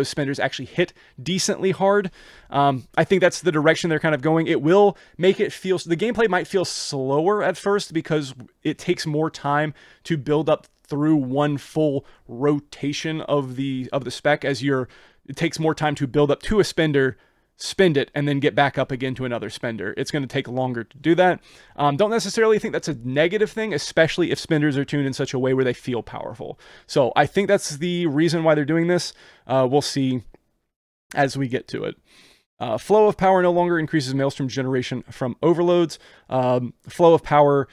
spenders actually hit decently hard. I think that's the direction they're kind of going. It will make it feel, the gameplay might feel slower at first because it takes more time to build up through one full rotation of the spec, as it takes more time to build up to a spender, spend it, and then get back up again to another spender. It's going to take longer to do that. Don't necessarily think that's a negative thing, especially if spenders are tuned in such a way where they feel powerful. So I think that's the reason why they're doing this. We'll see as we get to it. Flow of Power no longer increases Maelstrom generation from overloads. Flow of Power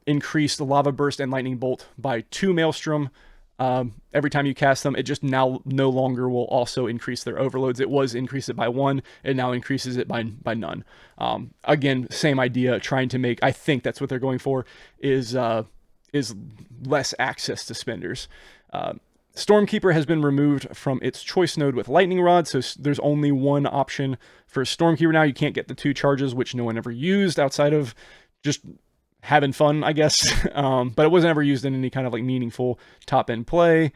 increased Lava Burst and Lightning Bolt by 2 Maelstrom every time you cast them. It just now no longer will also increase their overloads. It was increase it by 1, it now increases it by none. Again, same idea, trying to make, I think that's what they're going for, is less access to spenders. Stormkeeper has been removed from its choice node with Lightning Rod, so there's only one option for Stormkeeper now. You can't get the 2 charges, which no one ever used outside of just having fun, I guess. But it wasn't ever used in any kind of like meaningful top-end play.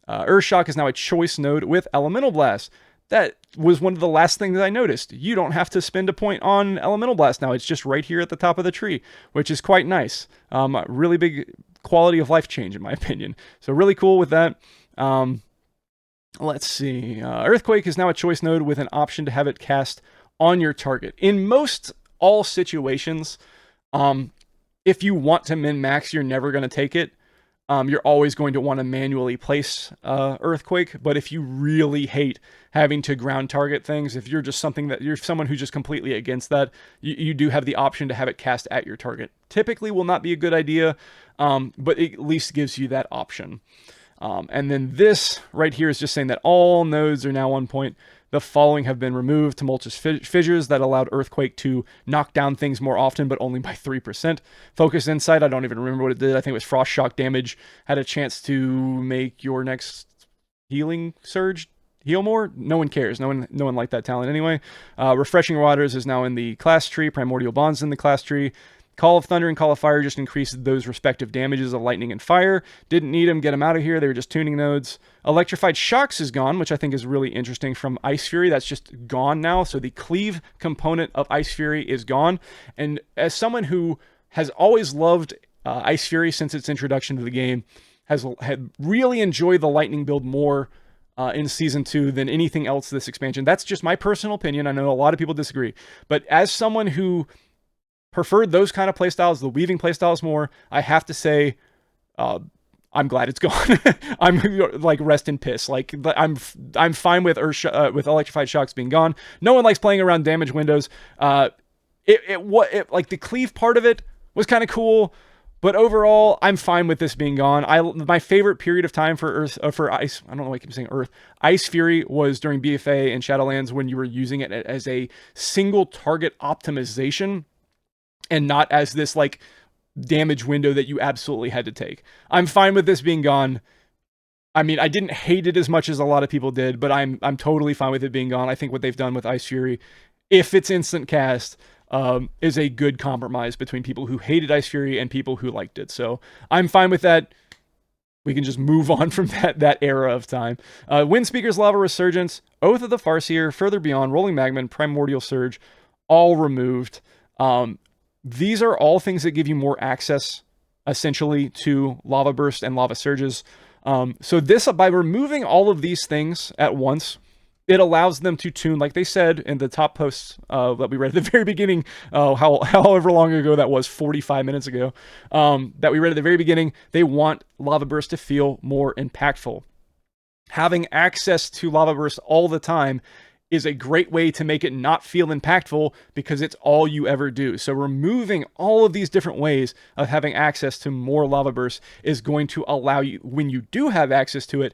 Earthshock is now a choice node with Elemental Blast. That was one of the last things I noticed. You don't have to spend a point on Elemental Blast now. It's just right here at the top of the tree, which is quite nice. Really big quality of life change, in my opinion. So really cool with that. Let's see. Earthquake is now a choice node with an option to have it cast on your target. In most all situations, if you want to min-max, you're never going to take it. You're always going to want to manually place Earthquake, but if you really hate having to ground target things, if you're just you're someone who's just completely against that, you do have the option to have it cast at your target. Typically will not be a good idea, but it at least gives you that option. And then this right here is just saying that all nodes are now 1 point. The following have been removed: Tumultuous Fissures that allowed Earthquake to knock down things more often, but only by 3%. Focus Insight, I don't even remember what it did. I think it was Frost Shock damage. Had a chance to make your next Healing Surge heal more. No one cares. No one liked that talent anyway. Refreshing Waters is now in the class tree. Primordial Bonds in the class tree. Call of Thunder and Call of Fire just increased those respective damages of lightning and fire. Didn't need them, get them out of here. They were just tuning nodes. Electrified Shocks is gone, which I think is really interesting from Ice Fury. That's just gone now. So the cleave component of Ice Fury is gone. And as someone who has always loved Ice Fury since its introduction to the game, had really enjoyed the lightning build more in Season 2 than anything else this expansion. That's just my personal opinion. I know a lot of people disagree. But as someone who preferred those kind of playstyles, the weaving playstyles more, I have to say, I'm glad it's gone. I'm like rest in piss. Like I'm fine with with Electrified Shocks being gone. No one likes playing around damage windows. Like the cleave part of it was kind of cool, but overall, I'm fine with this being gone. My favorite period of time for Ice, I don't know why I keep saying Earth, Ice Fury was during BFA and Shadowlands when you were using it as a single target optimization, and not as this like damage window that you absolutely had to take. I'm fine with this being gone. I mean, I didn't hate it as much as a lot of people did, but I'm totally fine with it being gone. I think what they've done with Ice Fury, if it's instant cast, is a good compromise between people who hated Ice Fury and people who liked it. So I'm fine with that. We can just move on from that era of time. Windspeaker's Lava Resurgence, Oath of the Farseer, Further Beyond, Rolling Magma, and Primordial Surge, all removed. These are all things that give you more access, essentially, to Lava Burst and Lava Surges. So this, by removing all of these things at once, it allows them to tune, like they said in the top posts that we read at the very beginning, however long ago that was, 45 minutes ago, that we read at the very beginning. They want Lava Burst to feel more impactful. Having access to Lava Burst all the time is a great way to make it not feel impactful because it's all you ever do. So removing all of these different ways of having access to more Lava Bursts is going to allow you, when you do have access to it,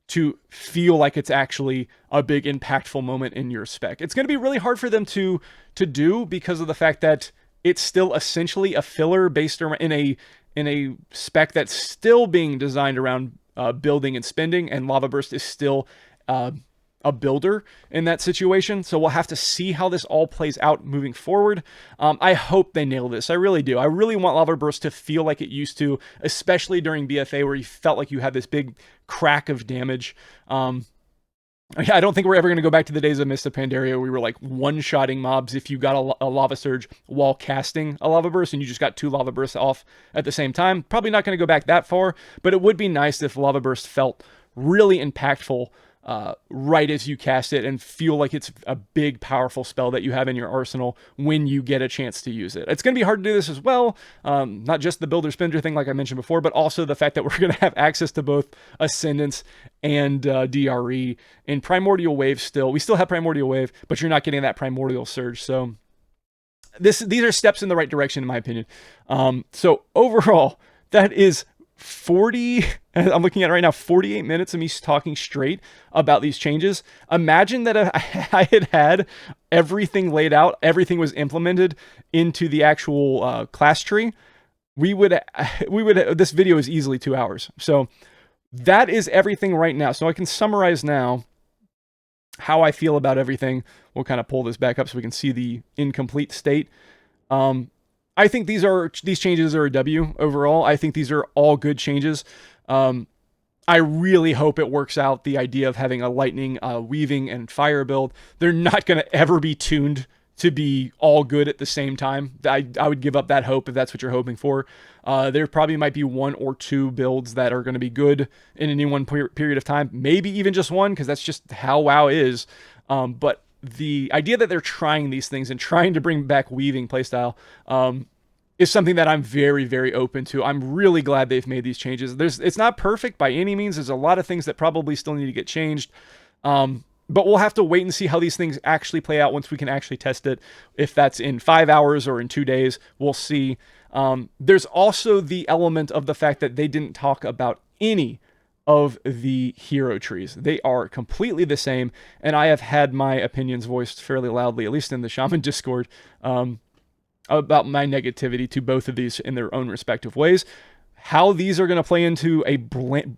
to feel like it's actually a big impactful moment in your spec. It's going to be really hard for them to do because of the fact that it's still essentially a filler based in a spec that's still being designed around building and spending, and Lava Burst is still a builder in that situation. So we'll have to see how this all plays out moving forward. I hope they nail this. I really do. I really want Lava Burst to feel like it used to, especially during BFA where you felt like you had this big crack of damage. I don't think we're ever going to go back to the days of Mist of Pandaria where we were like one-shotting mobs if you got a Lava Surge while casting a Lava Burst and you just got 2 Lava Bursts off at the same time. Probably not going to go back that far, but it would be nice if Lava Burst felt really impactful right as you cast it and feel like it's a big, powerful spell that you have in your arsenal when you get a chance to use it. It's going to be hard to do this as well. Not just the builder spender thing like I mentioned before, but also the fact that we're going to have access to both Ascendance and DRE in Primordial Wave still. We still have Primordial Wave, but you're not getting that Primordial Surge. So these are steps in the right direction, in my opinion. So overall, that is 40, I'm looking at it right now, 48 minutes of me talking straight about these changes. Imagine that I had everything laid out, everything was implemented into the actual class tree. This video is easily 2 hours. So that is everything right now. So I can summarize now how I feel about everything. We'll kind of pull this back up so we can see the incomplete state. I think these changes are a W overall. I think these are all good changes. I really hope it works out, the idea of having a lightning, weaving, and fire build. They're not going to ever be tuned to be all good at the same time. I would give up that hope if that's what you're hoping for. There probably might be 1 or 2 builds that are going to be good in any one period of time. Maybe even just one, because that's just how WoW is. But the idea that they're trying these things and trying to bring back weaving playstyle is something that I'm very, very open to. I'm really glad they've made these changes. It's not perfect by any means. There's a lot of things that probably still need to get changed. But we'll have to wait and see how these things actually play out once we can actually test it. If that's in 5 hours or in 2 days, we'll see. There's also the element of the fact that they didn't talk about any of the hero trees. They are completely the same, and I have had my opinions voiced fairly loudly, at least in the Shaman Discord, about my negativity to both of these in their own respective ways. How these are going to play into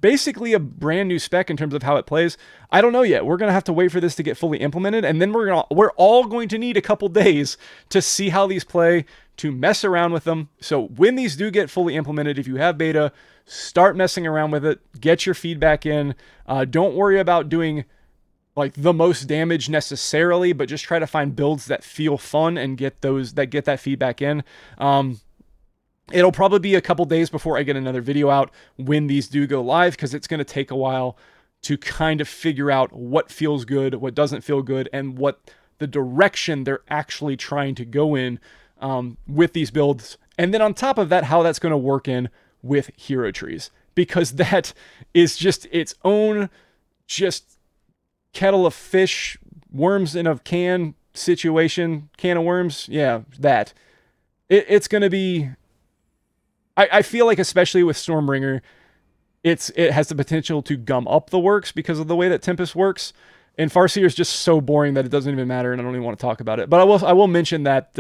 basically a brand new spec in terms of how it plays, I don't know yet. We're going to have to wait for this to get fully implemented, and then we're all going to need a couple days to see how these play, to mess around with them. So when these do get fully implemented, if you have beta, start messing around with it, get your feedback in. Don't worry about doing like the most damage necessarily, but just try to find builds that feel fun and get that feedback in. It'll probably be a couple days before I get another video out when these do go live, because it's going to take a while to kind of figure out what feels good, what doesn't feel good, and what the direction they're actually trying to go in with these builds. And then on top of that, how that's going to work in with hero trees, because that is just its own just kettle of fish, worms in a can situation, can of worms. Yeah, that. It's going to be... I feel like, especially with Stormbringer, it has the potential to gum up the works because of the way that Tempest works. And Farseer is just so boring that it doesn't even matter, and I don't even want to talk about it. But I will mention that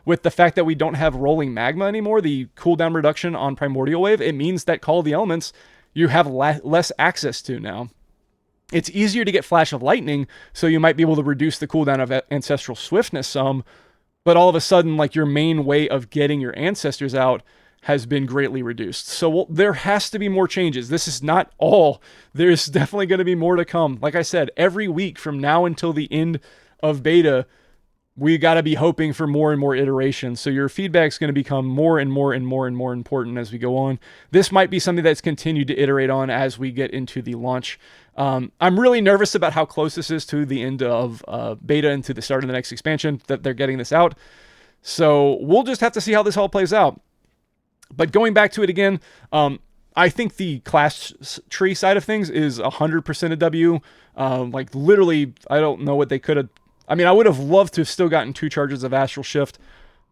with the fact that we don't have rolling magma anymore, the cooldown reduction on Primordial Wave, it means that Call of the Elements you have less access to now. It's easier to get Flash of Lightning, so you might be able to reduce the cooldown of Ancestral Swiftness some, but all of a sudden, like, your main way of getting your ancestors out has been greatly reduced. So there has to be more changes. This is not all. There's definitely going to be more to come. Like I said, every week from now until the end of beta, we got to be hoping for more and more iterations. So your feedback's going to become more and more and more and more important as we go on. This might be something that's continued to iterate on as we get into the launch. I'm really nervous about how close this is to the end of beta and to the start of the next expansion that they're getting this out. So we'll just have to see how this all plays out. But going back to it again, I think the class tree side of things is 100% a W. Like, literally, I don't know what they could have... I mean, I would have loved to have still gotten 2 charges of Astral Shift.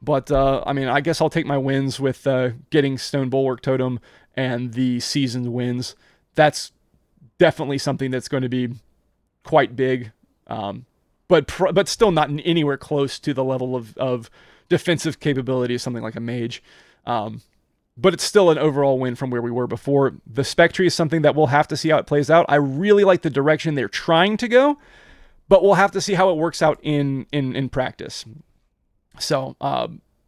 But, I mean, I guess I'll take my wins with getting Stone Bulwark Totem and the seasoned wins. That's definitely something that's going to be quite big. But still not anywhere close to the level of defensive capability of something like a mage. But it's still an overall win from where we were before. The Spec tree is something that we'll have to see how it plays out. I really like the direction they're trying to go, but we'll have to see how it works out in practice. So,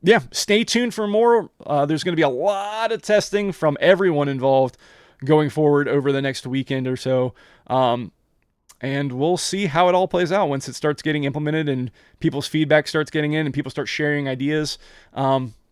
yeah, stay tuned for more. There's going to be a lot of testing from everyone involved going forward over the next weekend or so. And we'll see how it all plays out once it starts getting implemented and people's feedback starts getting in and people start sharing ideas.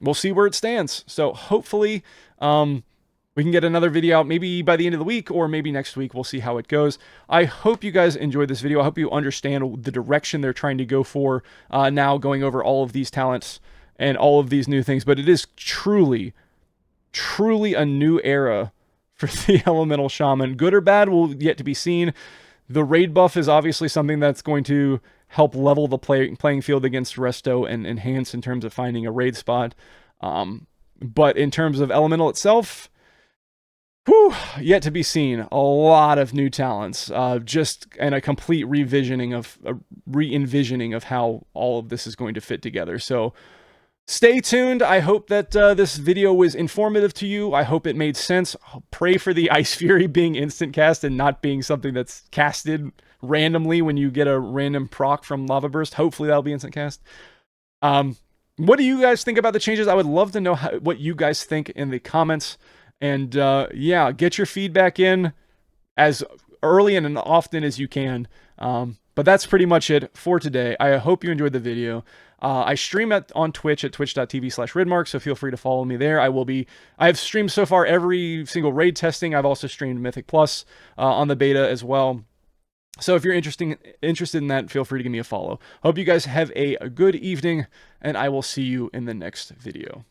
We'll see where it stands. So hopefully we can get another video out maybe by the end of the week or maybe next week. We'll see how it goes. I hope you guys enjoyed this video. I hope you understand the direction they're trying to go for now, going over all of these talents and all of these new things. But it is truly, truly a new era for the Elemental Shaman. Good or bad will yet to be seen. The raid buff is obviously something that's going to help level the playing field against Resto and enhance in terms of finding a raid spot. But in terms of Elemental itself, yet to be seen. A lot of new talents, and a complete re-envisioning of how all of this is going to fit together. So stay tuned. I hope that this video was informative to you. I hope it made sense. I'll pray for the Ice Fury being instant cast and not being something that's casted randomly when you get a random proc from Lava Burst. Hopefully that'll be instant cast. What do you guys think about the changes? I would love to know what you guys think in the comments. And yeah, get your feedback in as early and often as you can. But that's pretty much it for today. I hope you enjoyed the video. I stream on Twitch at twitch.tv/ridmark, so feel free to follow me there. I have streamed so far every single raid testing. I've also streamed Mythic Plus on the beta as well. So if you're interested in that, feel free to give me a follow. Hope you guys have a good evening, and I will see you in the next video.